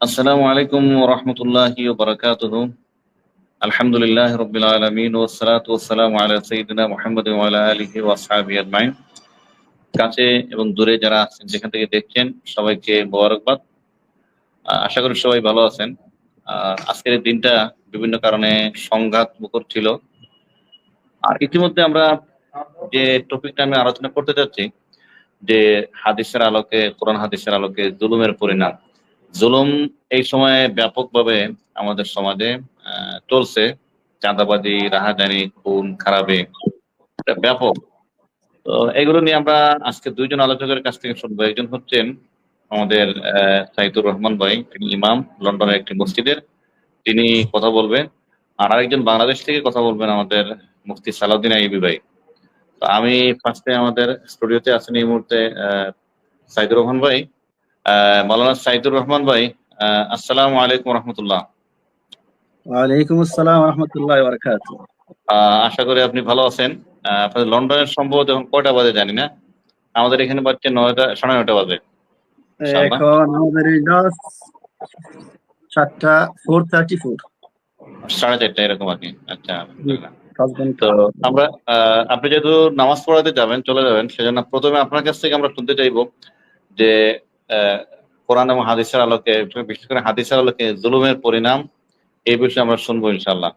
আসসালামু আলাইকুম ওয়া রাহমাতুল্লাহি ওয়া বারাকাতুহু। আলহামদুলিল্লাহি রাব্বিল আলামিন ওয়াস সালাতু ওয়াস সালামু আলা সাইয়্যিদিনা মুহাম্মাদিন ওয়া আলা আলিহি ওয়া আসহাবিহি আজমাইন। কাছে এবং দূরে যারা আছেন যেখান থেকে দেখছেন সবাইকে মোবারকবাদ। আশা করি সবাই ভালো আছেন। আজকের এই দিনটা বিভিন্ন কারণে সংঘাত মুখর ছিল। আর ইতিমধ্যে আমরা যে টপিকটা আমি আলোচনা করতে চাচ্ছি যে হাদিসের আলোকে, কোরআন হাদিসের আলোকে জুলুমের পরিণাম। জুলুম এই সময়ে ব্যাপকভাবে আমাদের সমাজে চলছে। চাঁদাবাজি, রাহাজানি, খুন খারাপি, এটা ব্যাপক। তো এগুলো নিয়ে আমরা আজকে দুইজন আলোচকের কাছ থেকে শুনবো। একজন হচ্ছেন আমাদের সাইদুর রহমান ভাই, তিনি ইমাম, লন্ডনের একটি মসজিদের, তিনি কথা বলবেন। আর আরেকজন বাংলাদেশ থেকে কথা বলবেন আমাদের মুফতি সালাউদ্দিন আইয়ুবী ভাই। তো আমি ফার্স্টে আমাদের স্টুডিওতে আছেন এই মুহূর্তে সাইদুর রহমান ভাই, মাওলানা সাইদুর রহমান ভাই। আসসালামু আলাইকুম রহমতুল্লাহ। ওয়ালাইকুম আসসালাম ওয়া রাহমাতুল্লাহি ওয়া বারাকাতুহু। আশা করি আপনি ভালো আছেন। আপনাদের লন্ডনের সম্ভবত এখন কয়টা বাজে জানি না, আমাদের এখানে বাজছে 9টা, 9:30 বাজে। এখন আমাদের এটা 4:34 4:30 এরকম আর কি। আচ্ছা, তো আমরা আপনি যেহেতু নামাজ পড়াতে যাবেন, চলে যাবেন, সেজন্য প্রথমে আপনার কাছ থেকে আমরা শুনতে চাইবো যে কোরআন এবং হাদিসের আলোকে, বিশেষ করে হাদিসের আলোকে জুলুমের পরিণাম, এই বিষয়ে আমরা শুনবো ইনশাআল্লাহ।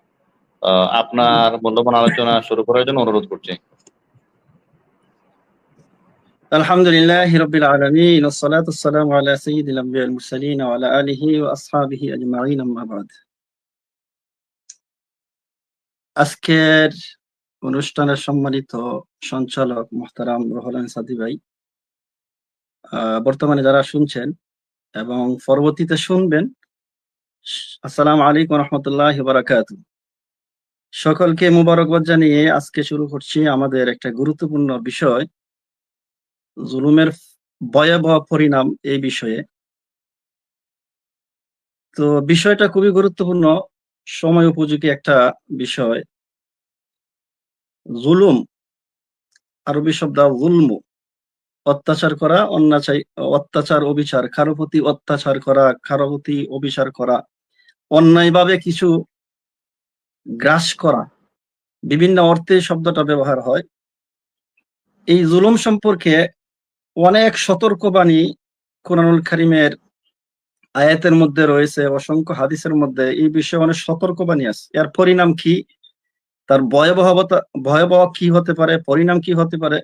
আপনার মূল্যবান আলোচনা শুরু করার জন্য অনুরোধ করছি। আলহামদুলিল্লাহি রাব্বিল আলামিন ওয়াস সালাতু ওয়াস সালামু আলা সাইয়্যিদিল আমবিয়াল মুরসালিন ওয়া আলা আলিহি ওয়া আসহাবিহি আজমাইন, আম্মা বাদ। আজকের অনুষ্ঠানের সম্মানিত সঞ্চালক মুহতারাম রুহুল আমিন সাদি ভাই, বর্তমানে যারা শুনছেন এবং পরবর্তীতে শুনবেন, আসসালামু আলাইকুম ওয়া রাহমাতুল্লাহি ওয়া বারাকাতুহু। সকলকে মুবারকবাদ জানিয়ে আজকে শুরু করছি আমাদের একটা গুরুত্বপূর্ণ বিষয়, জুলুমের ভয়াবহ পরিণাম এই বিষয়ে। তো বিষয়টা খুবই গুরুত্বপূর্ণ, সময় উপযোগী একটা বিষয়। জুলুম, আরবি শব্দ জুলমু, অত্যাচার করা, অত্যাচার, অবিচার, কারো প্রতি অত্যাচার করা, কারো প্রতি অবিচার করা, অন্যায়ভাবে কিছু গ্রাস করা, বিভিন্ন অর্থে শব্দটা ব্যবহার হয়। এই জুলুম সম্পর্কে অনেক সতর্কবাণী কোরআনুল কারীমের আয়াতের মধ্যে রয়েছে, অসংখ্য হাদিসের মধ্যে এই বিষয়ে অনেক সতর্কবাণী আছে। এর পরিণাম কি, তার ভয়াবহ কি হতে পারে, পরিণাম কি হতে পারে,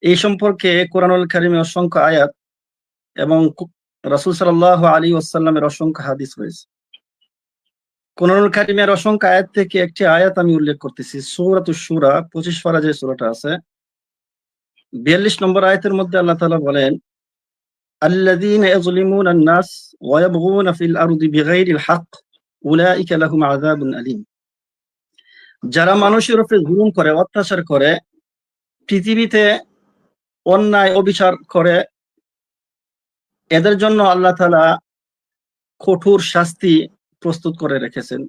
এই সম্পর্কে কোরআনুল কারীমে অসংখ্য আয়াত এবং রাসূল সাল্লাল্লাহু আলাইহি ওয়াসাল্লামের অসংখ্য হাদিস রয়েছে। কোরআনুল কারীমের অসংখ্য আয়াত থেকে একটি আয়াত আমি উল্লেখ করতেছি, সূরাতুশ শূরা 25 পারা যে সূরাটা আছে, 42 নম্বর আয়াতের মধ্যে আল্লাহ তাআলা বলেন, আল্লাযীনা ইয়াযলিমুনা আন-নাস ওয়া ইয়াবগুনা ফিল আরদি বিগাইরিল হক উলাইকা লাহুম আযাবুন আলীম। যারা মানুষের উপরে জুলুম করে, অত্যাচার করে, পৃথিবীতে অন্যায় অবিচার করে, এদের জন্য আল্লাহ তাআলা কঠোর শাস্তি প্রস্তুত করে রেখেছেন।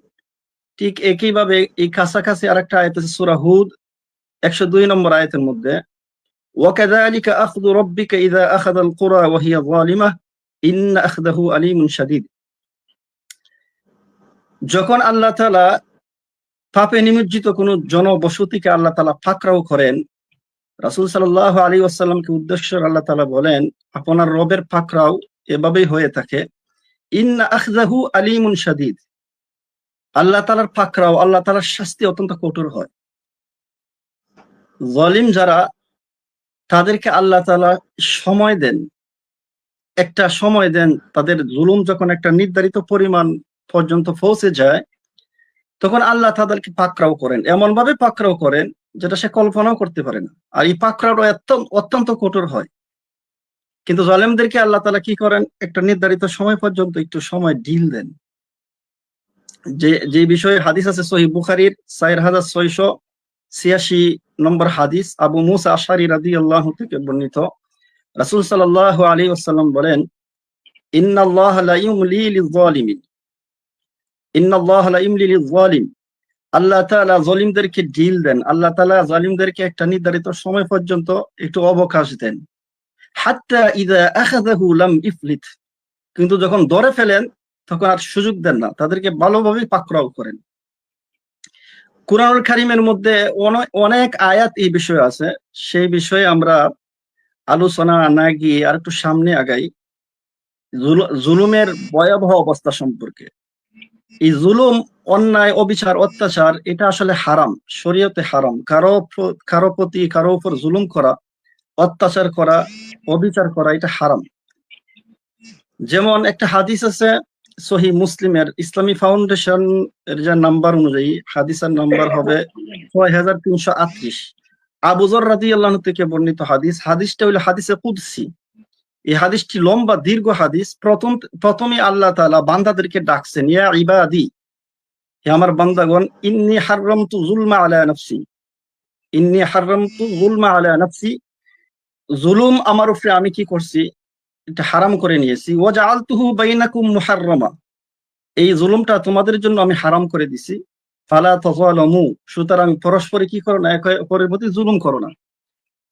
ঠিক একইভাবে এই কাছাকাছি আরেকটা আয়াত আছে, সূরা হুদ 102 নম্বর আয়াতের মধ্যে, ওয়াকাযালিকা আখযু রাব্বিকা ইযা আখাযাল কুরা ওয়া হিয়া যালিমাহ ইন্না আখযাহু আলীমুন শাদীদ। যখন আল্লাহ তাআলা পাপে নিমজ্জিত কোন জনবসতিকে আল্লাহ তাআলা পাকড়াও করেন, রাসূল সাল্লাল্লাহু আলাইহি ওয়াসাল্লামকে উদ্দেশ্য করে আল্লাহ তাআলা বলেন, আপনার রবের পাকড়াও এভাবেই হয়ে থাকে, ইন্না আখযাহু আলীমুন শাদীদ। আল্লাহ তাআলার পাকড়াও, আল্লাহ তাআলার শাস্তি অত্যন্ত কঠোর হয়। জালিম যারা, তাদেরকে আল্লাহ তাআলা সময় দেন, একটা সময় দেন। তাদের জুলুম যখন একটা নির্ধারিত পরিমাণ পর্যন্ত পৌঁছে যায়, তখন আল্লাহ তাদেরকে পাকড়াও করেন, এমন ভাবে পাকড়াও করেন যেটা সে কল্পনাও করতে পারে না। আর এই পাকড়াওটা অত্যন্ত কঠোর হয়। কিন্তু জালেমদেরকে আল্লাহ তাআলা কি করেন, একটা নির্ধারিত সময় পর্যন্ত একটু সময় ঢিল দেন। যে বিষয়ে হাদিস আছে সহিহ বুখারীর 4686 নম্বর হাদিস, আবু মুসা আশআরী রাদিয়াল্লাহু থেকে বর্ণিত, রাসূল সাল্লাল্লাহু আলাইহি ওয়াসাল্লাম বলেন, ইন্নাল্লাহা লা ইউমলি লিয-যালিমিন, ইন্নাল্লাহা লা ইউমলি লিয-যালিম। আল্লাহ তাআলা জালিমদেরকে ঢিল দেন, আল্লাহ তাআলা জালিমদেরকে একটা নির্ধারিত সময় পর্যন্ত একটু অবকাশ দেন। হাত্তা ইযা আখাযাহু লাম ইফলিত, কিন্তু যখন ধরে ফেলেন তখন আর সুযোগ দেন না, তাদেরকে ভালোভাবে পাকড়াও করেন। কুরআনুল কারীমের মধ্যে অনেক আয়াত এই বিষয়ে আছে, সেই বিষয়ে আমরা আলোচনা না গিয়ে আর একটু সামনে আগাই জুলুমের ভয়াবহ অবস্থা সম্পর্কে। এই জুলুম, অন্যায়, অবিচার, অত্যাচার এটা আসলে হারাম, শরীয়তে হারাম। কারো প্রতি কারো উপর জুলুম করা, অত্যাচার করা, অবিচার করা এটা হারাম। যেমন একটা হাদিস আছে সহিহ মুসলিমের, ইসলামী ফাউন্ডেশন এর যে নাম্বার অনুযায়ী হাদিসের নাম্বার হবে ৬৩৩৮। আবু যর রাদিয়াল্লাহু আনহু থেকে বর্ণিত হাদিস। হাদিসটা হলো হাদিসে কুদসি। এই হাদিসটি লম্বা দীর্ঘ হাদিস। প্রথমে আল্লাহ তাআলা বান্দাদেরকে ডাকছেন, ইয়া ইবাদি, হে আমার বান্দাগণ, ইন্নী হাররামতু যুলমা আলা নাফসি, ইন্নী হাররামতু যুলমা আলা নাফসি, জুলুম আমার উপরে আমি কি করছি, এটা হারাম করে নিয়েছি। ওয়া জাআলতুহু বাইনাকুম মুহাররামা, এই জুলুমটা তোমাদের জন্য আমি হারাম করে দিছি। ফালা তাযালামু, সুতরাং পরস্পরে কি করো না, একে অপরের প্রতি জুলুম করো না।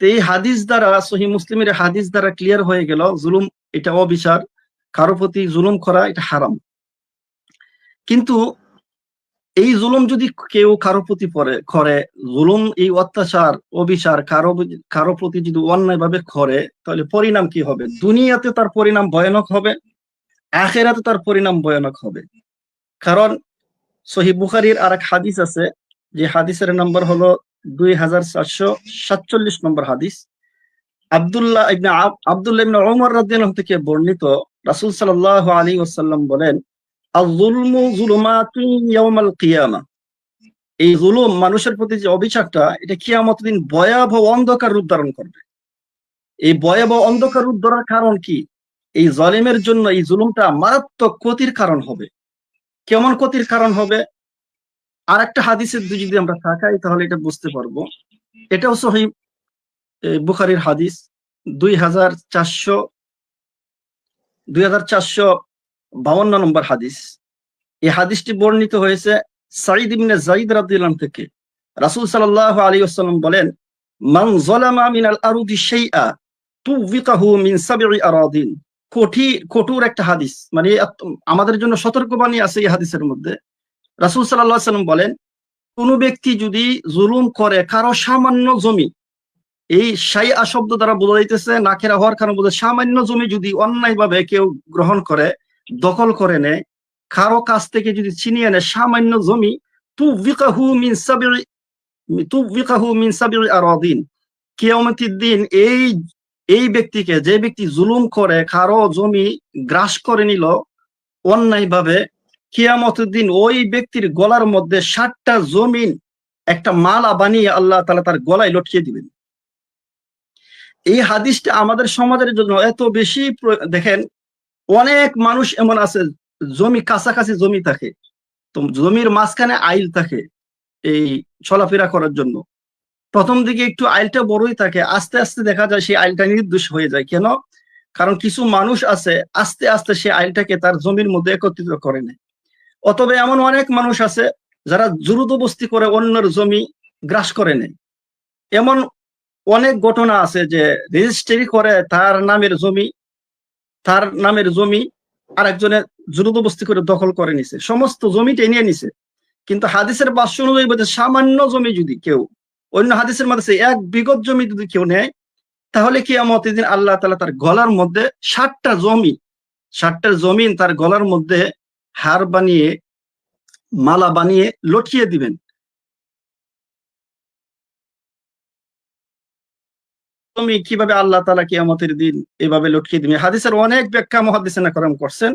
তো এই হাদিস দ্বারা, সহিহ মুসলিমের হাদিস দ্বারা ক্লিয়ার হয়ে গেল জুলুম এটা অবিচার, কারো প্রতি জুলুম করা এটা হারাম। কিন্তু এই জুলুম যদি কেউ কারো প্রতি করে, জুলুম, এই অত্যাচার, অবিচার কারো প্রতি যদি অন্যায় ভাবে করে, তাহলে পরিণাম কি হবে? দুনিয়াতে তার পরিণাম ভয়ানক হবে, আখিরাতে তার পরিণাম ভয়ানক হবে। কারণ সহিহ বুখারীর আর এক হাদিস আছে, যে হাদিসের নম্বর হলো 2447 নম্বর হাদিস। আব্দুল্লাহ ইবনে উমর রাদিয়াল্লাহু থেকে বর্ণিত, রাসূল সাল্লাল্লাহু আলাইহি ওয়াসাল্লাম বলেন, আয-যুলমু যুলুমাতুন ইয়াওমাল কিয়ামাহ, এই জুলুম, মানুষের প্রতি যে অবিচারটা, এটা কিয়ামতের দিন ভয়াবহ অন্ধকার রূপ ধারণ করবে। এই ভয়াবহ অন্ধকার রূপ ধরার কারণ কি? এই জালিমের জন্য এই জুলুমটা মারাত্মক ক্ষতির কারণ হবে। কেমন ক্ষতির কারণ হবে? আর একটা হাদিসের যদি আমরা তাকাই তাহলে এটা বুঝতে পারবো। এটাও সহিহ বুখারীর হাদিস, 2452 নম্বর হাদিস। এই হাদিসটি বর্ণিত হয়েছে সাঈদ ইবনে যায়েদ রাদিয়াল্লাহু আনহু থেকে। রাসূল সাল্লাল্লাহু আলাইহি ওয়াসাল্লাম বলেন, মান যালামা মিনাল আরদি শাইআ তুযিকাহু মিন সাবঈ আরাদিন। কঠোর একটা হাদিস, মানে আমাদের জন্য সতর্কবাণী আছে এই হাদিসের মধ্যে। রাসূল সাল্লাল্লাহু আলাইহি ওয়াসাল্লাম বলেন, কোন ব্যক্তি যদি জুলুম করে কারো সামান্য জমি, এই শাইআ শব্দ দ্বারা বোঝা যাইতেছে নাকেরা হওয়ার কারণে বোঝা, সামান্য জমি যদি অন্যায়ভাবে কেউ গ্রহণ করে, দখল করে নেয়, কারো কাছ থেকে যদি ছিনিয়ে নেয় সামান্য জমি, তুযিকাহু মিন সাবঈ আরাদিন, কিয়ামতের দিন এই ব্যক্তিকে, যে ব্যক্তি জুলুম করে কারো জমি গ্রাস করে নিল অন্যায়ভাবে, কিয়ামতের দিন ওই ব্যক্তির গলার মধ্যে 60টা জমিন একটা মালা বানিয়ে আল্লাহ তাআলা তার গলায় লটকিয়ে দিবেন। এই হাদিসটা আমাদের সমাজের জন্য এত বেশি, দেখেন অনেক মানুষ এমন আছে জমি কাছাকাছি জমি থাকে, তো জমির মাঝখানে আইল থাকে এই চলাফেরা করার জন্য। প্রথম দিকে একটু আইলটা বড়ই থাকে, আস্তে আস্তে দেখা যায় সেই আইলটা নির্দোষ হয়ে যায়। কেন? কারণ কিছু মানুষ আছে আস্তে আস্তে সেই আইলটাকে তার জমির মধ্যে একত্রিত করে নেয়। অথবা এমন অনেক মানুষ আছে যারা জোরজবরদস্তি করে অন্যের জমি গ্রাস করে নেয়। এমন অনেক ঘটনা আছে যে রেজিস্ট্রি করে তার নামের জমি আরেকজনের জোরজবরদস্তি করে দখল করে নিছে, সমস্ত জমিটা নিয়ে নিছে। কিন্তু হাদিসের ভাষ্য অনুযায়ী বলতে, সামান্য জমি যদি কেউ, অন্য হাদিসের মধ্যে 1 বিঘত জমি যদি কেউ নেয়, তাহলে কিয়ামতের দিন আল্লাহ তাআলা তার গলার মধ্যে 60টা জমিন তার গলার মধ্যে হার বানিয়ে, মালা বানিয়ে লটকিয়ে দিবেন। তুমি কিভাবে আল্লাহ তাআলা কিয়ামতের দিন এভাবে লটকিয়ে দিবেন, হাদিসের অনেক ব্যাখ্যা মুহাদ্দিসিনে কেরাম করছেন।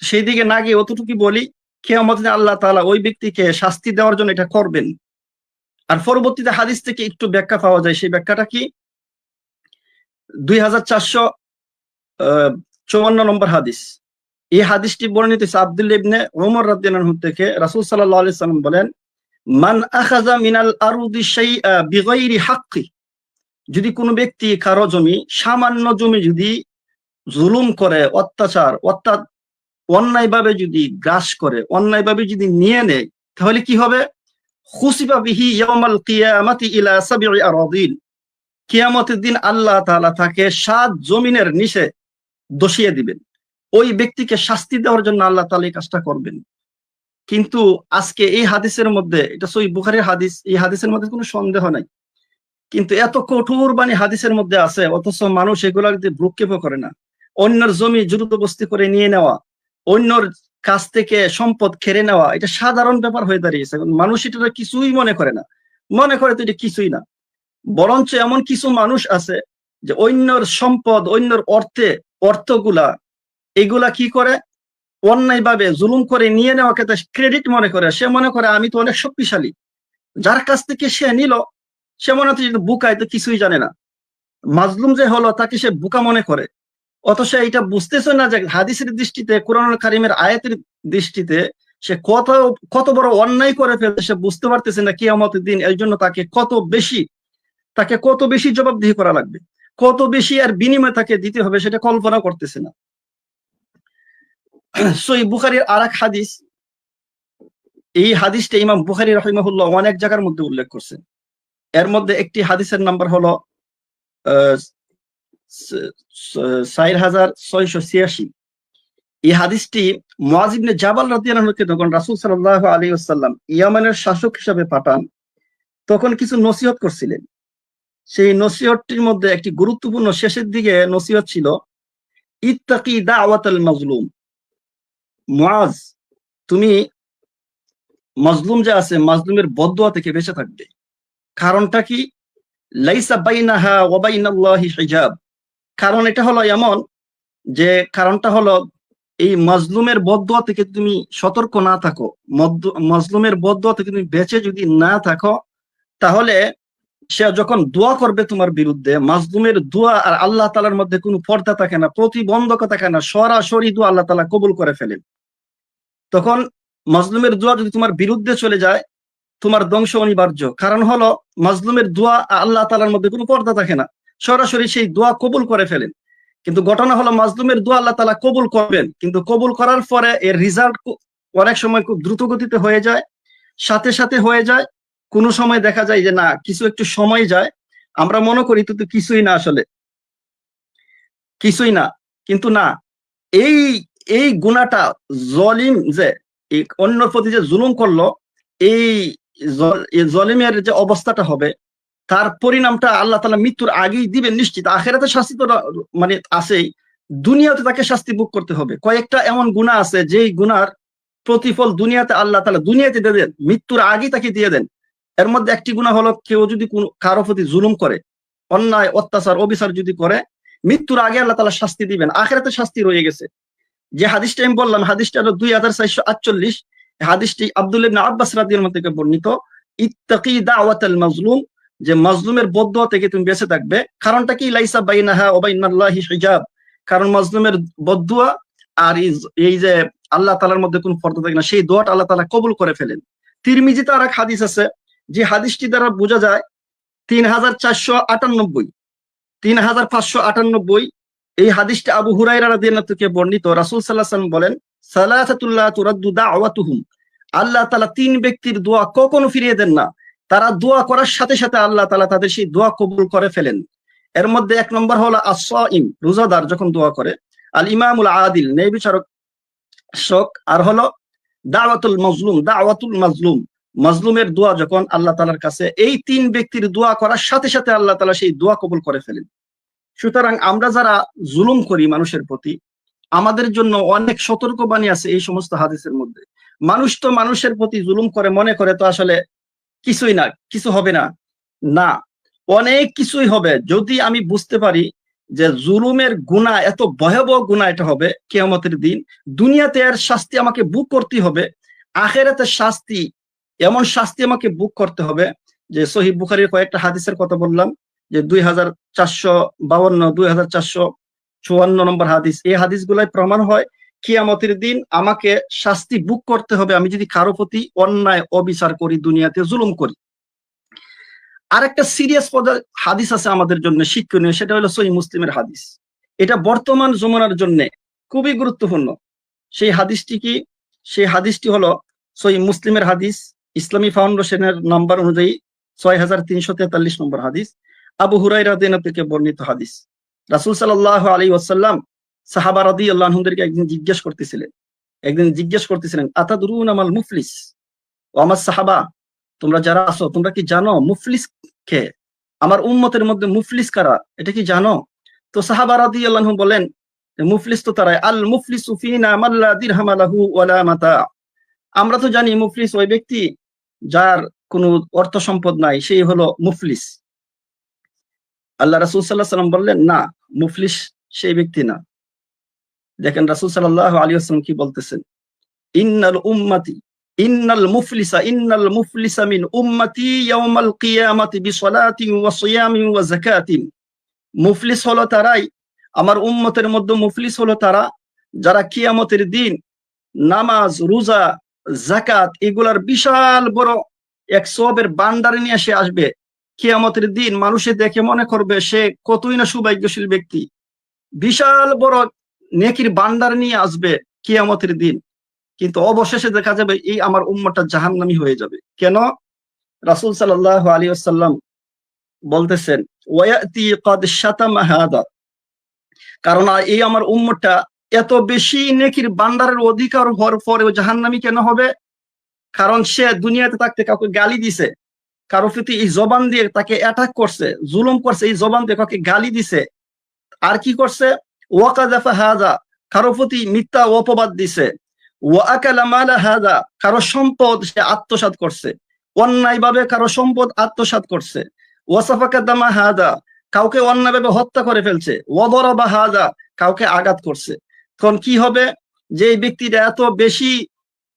সেই দিকে না গিয়ে অতটুকু বলি, কিয়ামতের দিন আল্লাহ তাআলা ওই ব্যক্তিকে শাস্তি দেওয়ার জন্য এটা করবেন। আর পরবর্তীতে হাদিস থেকে একটু ব্যাখ্যা পাওয়া যায়, সেই ব্যাখ্যাটা কি? 2454 নম্বর হাদিস। এই হাদিসটি বর্ণিত হয়েছে আব্দুল্লাহ ইবনে উমর রাদিয়াল্লাহু আনহু থেকে। রাসূল সাল্লাল্লাহু আলাইহি ওয়াসাল্লাম বলেন, মান আখাযা মিনাল আরদি শাইআ বিগাইরি হাক্কি, যদি কোনো ব্যক্তি কারো জমি, সামান্য জমি যদি জুলুম করে, অন্যায়ভাবে যদি গ্রাস করে, অন্যায়ভাবে যদি নিয়ে নেয়, তাহলে কি হবে? খুসিফা বিহি ইয়াউমাল কিয়ামাতি ইলা সাবঈ আরাদিন, কিয়ামতের দিন আল্লাহ তাআলা তাকে 7 জমিনের নিচে দশিয়ে দিবেন। ওই ব্যক্তিকে শাস্তি দেওয়ার জন্য আল্লাহ তাআলা এই কাজটা করবেন। কিন্তু আজকে এই হাদিসের মধ্যে, এটা সহিহ বুখারীর হাদিস, এই হাদিসের মধ্যে কোনো সন্দেহ নাই, কিন্তু এত কঠোর বাণী হাদিসের মধ্যে আছে, অথচ মানুষ এগুলাকে ভ্রুক্ষেপও করে না। অন্যের জমি জবরদস্তি করে নিয়ে নেওয়া, অন্যর কাছ থেকে সম্পদ কেড়ে নেওয়া, এটা সাধারণ ব্যাপার হয়ে দাঁড়িয়েছে। মানুষ এটা কিছুই মনে করে না, মনে করে তো এটা কিছুই না। বরঞ্চ এমন কিছু মানুষ আছে যে অন্যর সম্পদ, অন্যর অর্থগুলা এগুলা কি করে, অন্যায়ভাবে জুলুম করে নিয়ে নেওয়াকে ক্রেডিট মনে করে। সে মনে করে আমি তো অনেক শক্তিশালী, যার কাছ থেকে সে নিল সে মনে হচ্ছে বুকায়, তো কিছুই জানে না। মাজলুম যে হলো তাকে সে বুকা মনে করে, অথচ এটা বুঝতেছে না যে হাদিসের দৃষ্টিতে, কোরআনুল কারীমের আয়াতের দৃষ্টিতে সে কত বড় অন্যায় করে ফেলছে, সে বুঝতে পারতেছে না কিয়ামতের দিন এর জন্য তাকে কত বেশি জবাবদিহি করা লাগবে, কত বেশি আর বিনিময় তাকে দিতে হবে, সেটা কল্পনা করতেছে না। সহিহ বুখারীর আরেক হাদিস, এই হাদিসটা ইমাম বুখারী রাহিমাহুল্লাহ অনেক জায়গার মধ্যে উল্লেখ করছেন। এর মধ্যে একটি হাদিসের নাম্বার হলো 4686। এই হাদিসটি মুআয ইবনে জাবাল রাদিয়াল্লাহু আনহুকে যখন রাসূল সাল্লাল্লাহু আলাইহি ওয়াসাল্লাম ইয়ামানের শাসক হিসেবে পাঠান, তখন কিছু নসিহত করছিলেন। সেই নসিহতটির মধ্যে একটি গুরুত্বপূর্ণ শেষের দিকে নসিহত ছিল, ইত্তাকি দাওয়াতাল মাজলুম। মুআয, তুমি মাজলুম যে আছে, মাজলুমের বদদুয়া থেকে বেঁচে থাকবে। কারণটা কি? লাইসা বাইনাহা ওয়া বাইনাল্লাহি হিজাব। কারণ এটা হলো এমন যে, কারণটা হলো এই মাজলুমের বদদুয়া থেকে তুমি সতর্ক না থাকো, মাজলুমের বদদুয়া থেকে তুমি বেঁচে যদি না থাকো, তাহলে সে যখন দোয়া করবে তোমার বিরুদ্ধে, মাজলুমের দোয়া আর আল্লাহ তাআলার মধ্যে কোনো পর্দা থাকে না, প্রতিবন্ধকতা থাকে না, সরাসরি দোয়া আল্লাহ তাআলা কবুল করে ফেলেন। তখন মাজলুমের দোয়া যদি তোমার বিরুদ্ধে চলে যায়, তোমার ধ্বংস অনিবার্য। কারণ হলো মাজলুমের দোয়া আল্লাহ তাআলার মধ্যে কোনো পর্দা থাকে না, সরাসরি সেই দোয়া কবুল করে ফেলেন। কিন্তু ঘটনা হলো মাজলুমের দোয়া আল্লাহ তাআলা কবুল করবেন, কিন্তু কবুল করার পরে এর রেজাল্ট অনেক সময় খুব দ্রুত গতিতে হয়ে যায়, সাথে সাথে হয়ে যায়। কোনো সময় দেখা যায় যে না, কিছু একটু সময় যায়, আমরা মনে করি তো কিছুই না, আসলে কিছুই না। কিন্তু না, এই এই গুনাহটা, জলিম যে এই অন্যর প্রতি যে জুলুম করলো, এই জলিমের যে অবস্থাটা হবে, তার পরিণামটা আল্লাহ তাআলা মৃত্যুর আগেই দিবেন নিশ্চিত। আখিরাতে শাস্তি তো মানে আছেই, দুনিয়াতে তাকে শাস্তি ভোগ করতে হবে। কয়েকটা এমন গুনাহ আছে যেই গুনার প্রতিফল দুনিয়াতে আল্লাহ তাআলা দুনিয়াতে দিয়ে দেন, মৃত্যুর আগেই তাকে দিয়ে দেন। এর মধ্যে একটি গুনাহ হলো, কেউ যদি কারো প্রতি জুলুম করে, অন্যায় অত্যাচার অবিচার যদি করে, মৃত্যুর আগে আল্লাহ তাআলা শাস্তি দিবেন, আখিরাতে শাস্তি রয়ে গেছে। যে হাদিসটা আমি বললাম, হাদিসটা হলো 2448। হাদিসটি আব্দুল্লাহ ইবনে আব্বাস রাদিয়াল্লাহু আনহু থেকে বর্ণিত, ইত্তাকি দাওয়াতাল মাজলুম, যে মাজলুমের বদদুয়া থেকে তুমি বেঁচে থাকবে। কারণটা কি? লাইসা বাইনাহা ওয়া বাইনাল্লাহি হিজাব। কারণ মাজলুমের বদদুয়া আর এই যে আল্লাহ তাআলার মধ্যে কোনো পর্দা থাকে না, সেই দোয়াটা আল্লাহ তাআলা কবুল করে ফেলেন। তিরমিজিতে আরেক হাদিস আছে, যে হাদিসটি দ্বারা বোঝা যায় 3498, 3598। এই হাদিসটা আবু হুরায়রা রাদিয়াল্লাহু থেকে বর্ণিত। রাসূল সাল্লাল্লাহু আলাইহি ওয়াসাল্লাম বলেন, সালাসাতুল্লাহ তুরাদ্দু দাওয়াতুহুম। আল্লাহ তাআলা তিন ব্যক্তির দোয়া কখনো ফিরিয়ে দেন না, তারা দোয়া করার সাথে সাথে আল্লাহ তাআলা তাদের সেই দোয়া কবুল করে ফেলেন। এর মধ্যে এক নম্বর হলো আস-সাইম, রোজাদার যখন দোয়া করে, আল ইমামুল আদিল, ন্যায় বিচারক, আর হলো দাওয়াতুল মাজলুম, মাজলুমের দোয়া যখন আল্লাহ তাআলার কাছে, এই তিন ব্যক্তির দোয়া করার সাথে সাথে আল্লাহ তাআলা সেই দোয়া কবুল করে ফেলেন। সুতরাং আমরা যারা জুলুম করি মানুষের প্রতি, আমাদের জন্য অনেক সতর্কবাণী আছে এই সমস্ত হাদিসের মধ্যে। মানুষ তো মানুষের প্রতি জুলুম করে, মনে করে তো আসলে কিছুই না, কিছু হবে না, না, অনেক কিছুই হবে। যদি আমি বুঝতে পারি যে জুলুমের গুনাহ এত ভয়াবহ গুনাহ এটা হবে কিয়ামতের দিন, দুনিয়াতে এর শাস্তি আমাকে ভোগ করতে হবে, আখিরাতের শাস্তি, এমন শাস্তি আমাকে ভোগ করতে হবে। যে সহিহ বুখারীর কয়েকটা হাদিসের কথা বললাম, যে 2452, 2454 নম্বর হাদিস, এই হাদিসগুলাই প্রমাণ হয় কিয়ামতের দিন আমাকে শাস্তি ভোগ করতে হবে আমি যদি কারো প্রতি অন্যায় অবিচার করি, দুনিয়াতে জুলুম করি। আরেকটা সিরিয়াস হাদিস আছে আমাদের জন্য শিক্ষণীয়, সেটা হলো সহিহ মুসলিমের হাদিস। এটা বর্তমান জমানার জন্য খুবই গুরুত্বপূর্ণ। সেই হাদিসটি কি? সেই হাদিসটি হলো সহিহ মুসলিমের হাদিস, ইসলামী ফাউন্ডেশনের নাম্বার অনুযায়ী 6343 নম্বর হাদিস, আবু হুরায়রা রাদিয়াল্লাহু থেকে বর্ণিত হাদিস। রাসূল সাল্লাল্লাহু আলাইহি ওয়াসাল্লাম সাহাবা রাদিয়াল্লাহু আনহুদেরকে একদিন জিজ্ঞেস করতেছিলেন আতাদরুনা মাল মুফলিস, ও আমার সাহাবা, তোমরা যারা আছো তোমরা কি জানো মুফলিস কে? আমার উম্মতের মধ্যে মুফলিস কারা, এটা কি জানো? তো সাহাবা রাদিয়াল্লাহু আনহু বলেন মুফলিস তো তারাই, আল মুফলিসু ফিনা মান লা দিরহাম লাহু ওয়ালা মাতা। আমরা তো জানি মুফলিস ওই ব্যক্তি যার কোনো অর্থ সম্পদ নাই, সেই হলো মুফলিস। আল্লাহ রাসূল সাল্লাল্লাহু আলাইহি ওয়াসাল্লাম বললেন না, মুফলিস সেই ব্যক্তি না। দেখেন রাসূল সাল্লাল্লাহু আলাইহি ওয়াসাল্লাম কি বলতেছেন, ইন্নাল মুফলিসা মিন উম্মতি ইয়াউমাল কিয়ামাতি বিসলাতিন ওয়া সিয়ামিন ওয়া যাকাতিন। মুফলিস হলো তারাই, আমার উম্মতের মধ্যে মুফলিস হলো তারা যারা কিয়ামতের দিন নামাজ, রোজা, যাকাত এগুলার বিশাল বড় এক সওয়াবের ভান্ডার নিয়ে সে আসবে। কিয়ামতের দিন মানুষে দেখে মনে করবে সে কতই না সৌভাগ্যশীল ব্যক্তি, বিশাল বড় নেকির ভান্ডার নিয়ে আসবে কিয়ামতের দিন। কিন্তু অবশেষে দেখা যাবে এই আমার উম্মতটা জাহান্নামী হয়ে যাবে। কেন? রাসূল সাল্লাল্লাহু আলাইহি ওয়াসাল্লাম বলতেছেন ওয়ায়াতি ক্বাদ শাতামা হাদা, কারণ এই আমার উম্মতটা এত বেশি নেকির ভান্ডারের অধিকার হওয়ার পরেও জাহান্নামী কেন হবে? কারণ সে দুনিয়াতে থাকতে কাউকে গালি দিছে, কারো প্রতি এই জবান দিয়ে তাকে অ্যাটাক করছে, জুলুম করছে, এই জবান দিয়ে কাউকে গালি দিছে, আর কি করছে ওয়াকাযাফা হাযা, কারো প্রতি মিথ্যা অপবাদ দিছে, ওয়া আকালা মালা হাযা, কারো সম্পদ সে আত্মসাৎ করছে, অন্যায়ভাবে কারো সম্পদ আত্মসাৎ করছে, ওয়া সাফাকা দামা হাযা, কাউকে অন্যায়ভাবে হত্যা করে ফেলছে, ওয়া দারাবা হাযা, কাউকে আঘাত করছে। তখন কি হবে? যে এই ব্যক্তিটা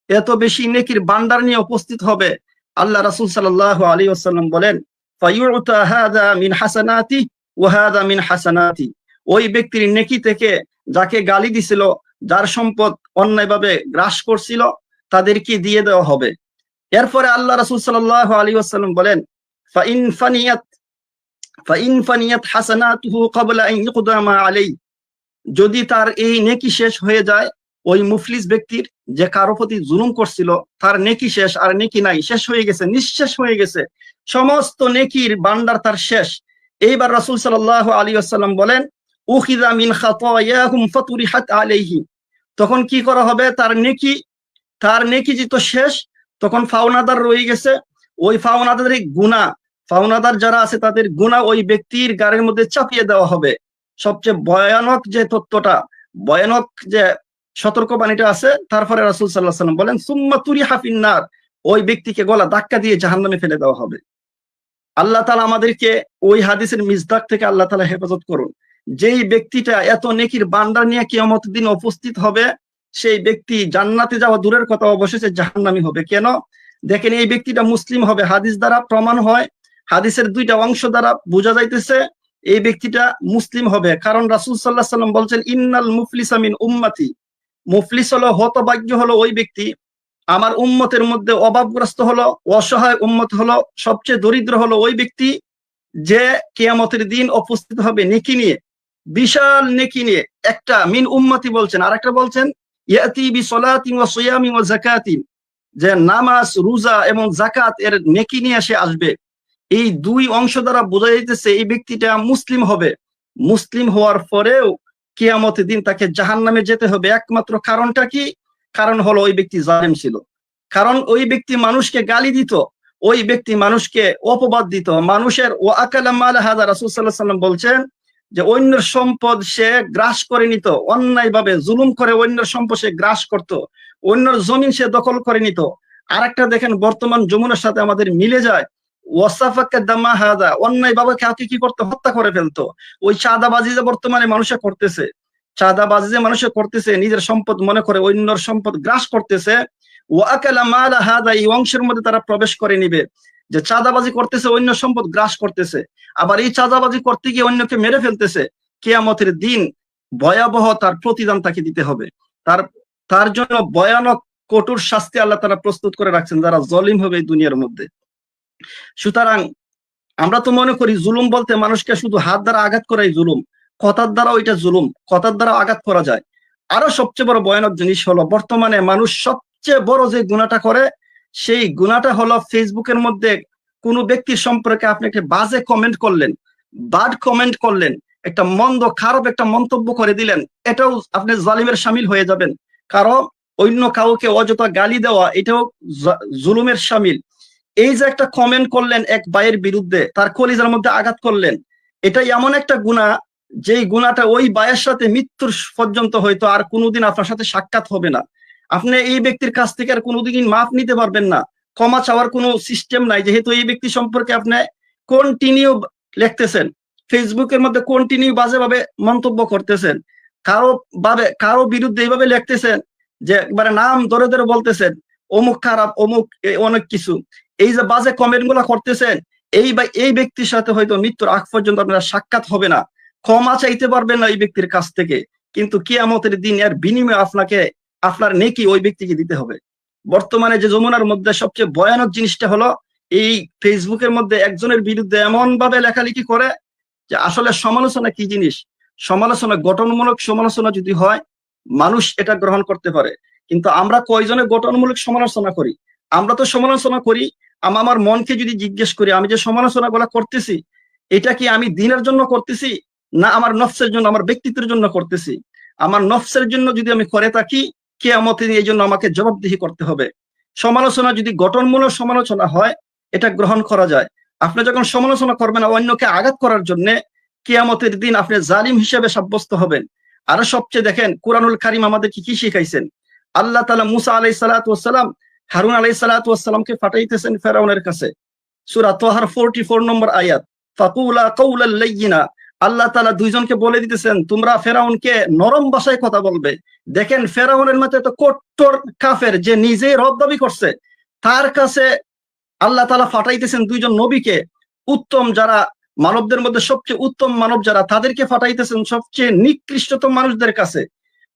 এত বেশি নেকির ভান্ডার নিয়ে উপস্থিত হবে। আল্লাহ রাসূল সাল্লাল্লাহু আলাইহি ওয়াসাল্লাম বলেন ফায়ুতা হাযা মিন হাসানাতি ওয়া হাযা মিন হাসানাতি, ওই ব্যক্তির নেকি থেকে যাকে গালি দিছিল, যার সম্পদ অন্যায়ভাবে গ্রাস করছিল, তাদেরকে দিয়ে দেওয়া হবে। এরপরে আল্লাহ রাসূল সাল্লাল্লাহু আলাইহি ওয়াসাল্লাম বলেন ফাইন ফানিয়াত হাসানাতুহু ক্বাবলা আন ইউকদামা আলাইহি, যদি তার এই নেকি শেষ হয়ে যায়, ওই মুফলিস ব্যক্তির যে কারো প্রতি জুলুম করছিল তার নেকি শেষ, আর নেকি নাই, শেষ হয়ে গেছে, নিঃশেষ হয়ে গেছে, সমস্ত নেকির ভান্ডার তার শেষ। এইবার রাসূল সাল্লাল্লাহু আলাইহি ওয়াসাল্লাম বলেন উখিযা মিন খাতায়াহুম ফাতুরিহাত আলাইহি, তখন কি করা হবে? তার নেকি যেহেতু শেষ, তখন ফাওনাদার রয়ে গেছে, ওই ফাওনাদার যারা আছে তাদের গুনাহ ওই ব্যক্তির গাড়ির মধ্যে চাপিয়ে দেওয়া হবে। সবচেয়ে ভয়ানক যে তথ্যটা, ভয়ানক যে সতর্কবাণীটা আছে, তারপরে রাসূল সাল্লাল্লাহু আলাইহি ওয়াসাল্লাম বলেন সুম্মা তুরিহা ফিন্নার, ওই ব্যক্তিকে গলা ধাক্কা দিয়ে জাহান্নামে ফেলে দেওয়া হবে। আল্লাহ তাআলা আমাদেরকে ওই হাদিসের মিজদাক থেকে আল্লাহ তাআলা হেফাজত করুন। যেই ব্যক্তিটা এত নেকির ভান্ডার নিয়ে কিয়ামতের দিন উপস্থিত হবে, সেই ব্যক্তি জান্নাতে যাওয়া দূরের কথা, অবশেষে জাহান্নামী হবে। কেন? দেখেন এই ব্যক্তিটা মুসলিম হবে, হাদিস দ্বারা প্রমাণ হয়, হাদিসের দুইটা অংশ দ্বারা বোঝা যাইতেছে এই ব্যক্তিটা মুসলিম হবে। কারণ রাসূল সাল্লাল্লাহু আলাইহি ওয়াসাল্লাম বলছেন ইন্নাল মুফলিসা মিন উম্মতি, মুফলিস হলো, হতভাগ্য হলো ওই ব্যক্তি, আমার উম্মতের মধ্যে অভাবগ্রস্ত হলো, অসহায় উম্মত হলো, সবচেয়ে দরিদ্র হলো ওই ব্যক্তি যে কিয়ামতের দিন উপস্থিত হবে নেকি নিয়ে, বিশাল নেকি নিয়ে। একটা মিন উম্মতি বলছেন, আর একটা বলছেন ইয়াতি বিসলাতিন ওয়া সিয়ামিন ওয়া যাকাতিন, যে নামাজ, রোজা এবং যাকাত এর নেকি নিয়ে সে আসবে। এই দুই অংশ দ্বারা বোঝা যাইতেছে এই ব্যক্তিটা মুসলিম হবে। মুসলিম হওয়ার পরেও কিয়ামতের দিন তাকে জাহান্নামে যেতে হবে। একমাত্র কারণটা কি? কারণ হলো ওই ব্যক্তি জালেম ছিল, কারণ ওই ব্যক্তি মানুষকে গালি দিত, ওই ব্যক্তি মানুষকে অপবাদ দিত, মানুষের ও আকালা মাল হাযা, রাসূল সাল্লাল্লাহু আলাইহি ওয়াসাল্লাম বলছেন যে অন্যের সম্পদ সে গ্রাস করে নিত, অন্যায়ভাবে জুলুম করে অন্যের সম্পদ সে গ্রাস করত, অন্যের জমিন সে দখল করে নিত। আরেকটা দেখেন বর্তমান যমুনার সাথে আমাদের মিলে যায়, ওয়াসাফাকা দামা হাযা, অন্যায়ভাবে কাউকে কি করতে, হত্যা করে ফেলতো। ওই চাঁদাবাজি যে বর্তমানে মানুষে করতেছে, নিজের সম্পদ মনে করে অন্যের সম্পদ গ্রাস করতেছে, ওয়া আকালা মাল হাযা, এই অংশের মধ্যে তারা প্রবেশ করে নিবে, যে চাঁদাবাজি করতেছে, অন্য সম্পদ গ্রাস করতেছে, আবার এই চাঁদাবাজি করতে গিয়ে অন্যকে মেরে ফেলতেছে। কিয়ামতের দিন ভয়াবহ তার প্রতিদান তাকে দিতে হবে। তার জন্য ভয়ানক কঠোর শাস্তি আল্লাহ তাআলা প্রস্তুত করে রাখছেন যারা জালিম হবে এই দুনিয়ার মধ্যে। সুতরাং আমরা তো মনে করি জুলুম বলতে মানুষকে শুধু হাত দ্বারা আঘাত করাই জুলুম, কথার দ্বারা ওইটা জুলুম, কথার দ্বারা আঘাত করা যায়। আরো সবচেয়ে বড় ভয়ানক জিনিস হলো বর্তমানে মানুষ সবচেয়ে বড় যে গুনাহটা করে, সেই গুনাহটা হলো ফেসবুকের মধ্যে কোনো ব্যক্তির সম্পর্কে আপনি একটা বাজে কমেন্ট করলেন, ব্যাড কমেন্ট করলেন, একটা মন্দ খারাপ একটা মন্তব্য করে দিলেন, এটাও আপনি জালিমের শামিল হয়ে যাবেন। কারণ অন্য কাউকে অযথা গালি দেওয়া এটাও জুলুমের শামিল। এই যে একটা কমেন্ট করলেন এক ভাইয়ের বিরুদ্ধে, তার কলিজার মধ্যে আঘাত করলেন, এটা এমন একটা গুনাহ, যেই গুনাহটা ওই ভাইয়ের সাথে মৃত্যুর পর্যন্ত হয়তো আর কোনোদিন আপনার সাথে সাক্ষাৎ হবে না। আপনি এই ব্যক্তির কাছ থেকে আর কোনোদিন মাফ নিতে পারবেন না, ক্ষমা চাওয়ার কোনো সিস্টেম নাই, যেহেতু এই ব্যক্তি সম্পর্কে আপনি কন্টিনিউ লিখতেছেন, ফেসবুকের মধ্যে কন্টিনিউ বাজেভাবে মন্তব্য করতেছেন, কারো বিরুদ্ধে এইভাবে লিখতেছেন যে একবারে নাম ধরে ধরে বলতেছেন অমুক খারাপ, অমুক অনেক কিছু। এই যে বাজে কমেন্ট গুলা করতেছেন, এই ব্যক্তির সাথে হয়তো মৃত্যুর আগ পর্যন্ত আপনার সাক্ষাৎ হবে না, ক্ষমা চাইতে পারবেন না এই ব্যক্তির কাছ থেকে, কিন্তু কিয়ামতের দিন এর বিনিময়ে আপনাকে আপনার নেকি ওই ব্যক্তিকে দিতে হবে। বর্তমানে যে যমুনার মধ্যে সবচেয়ে ভয়ানক জিনিসটা হলো, এই ফেসবুকের মধ্যে একজনের বিরুদ্ধে এমন ভাবে লেখালেখি করে যে আসলে সমালোচনা কি জিনিস, সমালোচনা গঠনমূলক সমালোচনা যদি হয় মানুষ এটা গ্রহণ করতে পারে, কিন্তু আমরা কয়জনে গঠনমূলক সমালোচনা করি? আমরা তো সমালোচনা করি, আমার মনকে যদি জিজ্ঞেস করি, আমি যে সমালোচনা গুলা করতেছি এটা কি আমি দিনের জন্য করতেছি না আমার নফসের জন্য, আমার ব্যক্তিত্বের জন্য করতেছি? আমার নফসের জন্য যদি আমি করে থাকি, কিয়ামতের দিন এই জন্য আমাকে জবাবদিহি করতে হবে। সমালোচনা যদি গঠনমূলক সমালোচনা হয় এটা গ্রহণ করা যায়। আপনি যখন সমালোচনা করবেন অন্যকে আঘাত করার জন্য, কিয়ামতের দিন আপনি জালিম হিসেবে সাব্যস্ত হবেন। আরো সবচেয়ে দেখেন কুরআনুল কারীম আমাদেরকে কি শিখাইছেন। আল্লাহ তাআলা মুসা আলাইহিস সালাতু ওয়াস সালাম, হারুন আলাইহিস সালাতু ওয়াস সালামকে পাঠাইতেছেন ফেরাউনের কাছে। সূরা তাহার 44 নম্বর আয়াত, ফাকুলা কাওলাল লাইয়িনা, আল্লাহ তাআলা দুইজনকে বলে দিতেছেন তোমরা ফেরাউনকে নরম ভাষায় কথা বলবে। দেখেন ফেরাউনের মতো এত কট্টর কাফের যে নিজে রব দাবি করছে, তার কাছে আল্লাহ তাআলা পাঠাইতেছেন দুইজন নবীকে, উত্তম যারা মানবদের মধ্যে সবচেয়ে উত্তম মানব যারা, তাদেরকে পাঠাইতেছেন সবচেয়ে নিকৃষ্টতম মানুষদের কাছে।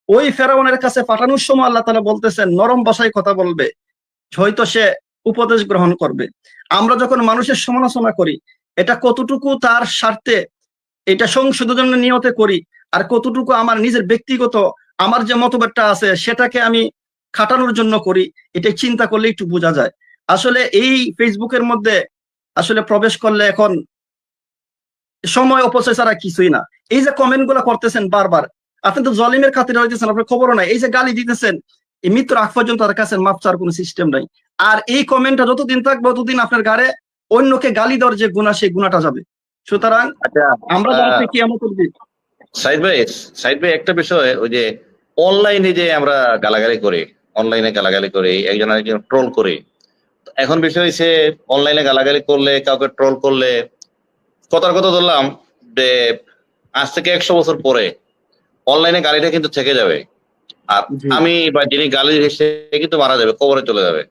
ওই ফেরাউনের কাছে পাঠানোর সময় আল্লাহ তাআলা বলতেছেন নরম ভাষায় কথা বলবে, হয়তো সে উপদেশ গ্রহণ করবে। আমরা যখন মানুষের সমালোচনা করি এটা কতটুকু তার স্বার্থে, এটা সংশোধনের নিয়তে করি, আর কতটুকু আমার নিজের ব্যক্তিগত আমার যে মতবাদটা আছে সেটাকে আমি খাটানোর জন্য করি, এটা চিন্তা করলে একটু বোঝা যায়। আসলে এই ফেসবুকের মধ্যে আসলে প্রবেশ করলে এখন সময় অপচয় ছাড়া কিছুই না। এই যে কমেন্ট গুলা করতেছেন বারবার, আপনি তো জলিমের খাতিরে হইতেছেন, আপনার খবরও নাই। এই যে গালি দিতেছেন, এই মৃত্যুর আগ পর্যন্ত তার কাছে মাপ চাওয়ার কোনো সিস্টেম নাই। আর এই কমেন্টটা যতদিন থাকবে ততদিন আপনার গাড়ে অন্যকে গালি দেওয়ার যে গুণা, সেই গুণাটা যাবে। সুতরাং আমরা কিয়ামতের দিন সাইদ ভাই একটা বিষয়, ওই যে অনলাইনে যে আমরা গালাগালি করি, অনলাইনে গালাগালি করি, একজন আরেকজন ট্রোল করি। এখন বিষয় হচ্ছে অনলাইনে গালাগালি করলে, কাউকে ট্রোল করলে, কথার কথা ধরলাম যে আজ থেকে 100 বছর পরে অনলাইনে গালিটা কিন্তু থেকে যাবে, আর আমি বা যিনি গালি সে কিন্তু মারা যাবে, কবরে চলে যাবে।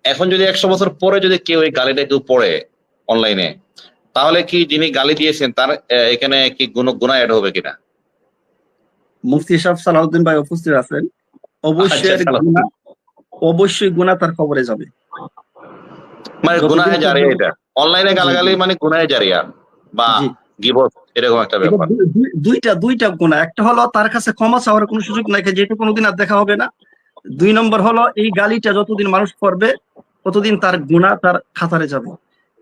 এখন যদি 100 বছর পরে যদি কেউ এই গালিটা কেউ পড়ে অনলাইনে, তাহলে কি যিনি গালি দিয়েছেন তার এখানে কি গুনাহ অ্যাড হবে কিনা? মুফতি সাহেব সালাউদ্দিন ভাই উপস্থিত আছেন, অবশ্যই গুনাহ তার কবরে যাবে। মানে গুনাহে জারিয়া, এটা অনলাইনে গালাগালি মানে গুনাহে জারিয়া বা গীবত, এরকম একটা ব্যাপার। দুইটা গুনাহ, একটা হলো তার কাছে ক্ষমা চাওয়ার কোনো সুযোগ নাই, যেটা কোনোদিন আর দেখা হবে না। 2 নম্বর হলো এই গালিটা যতদিন মানুষ করবে ততদিন তার গুনাহ তার খাতারে যাবে।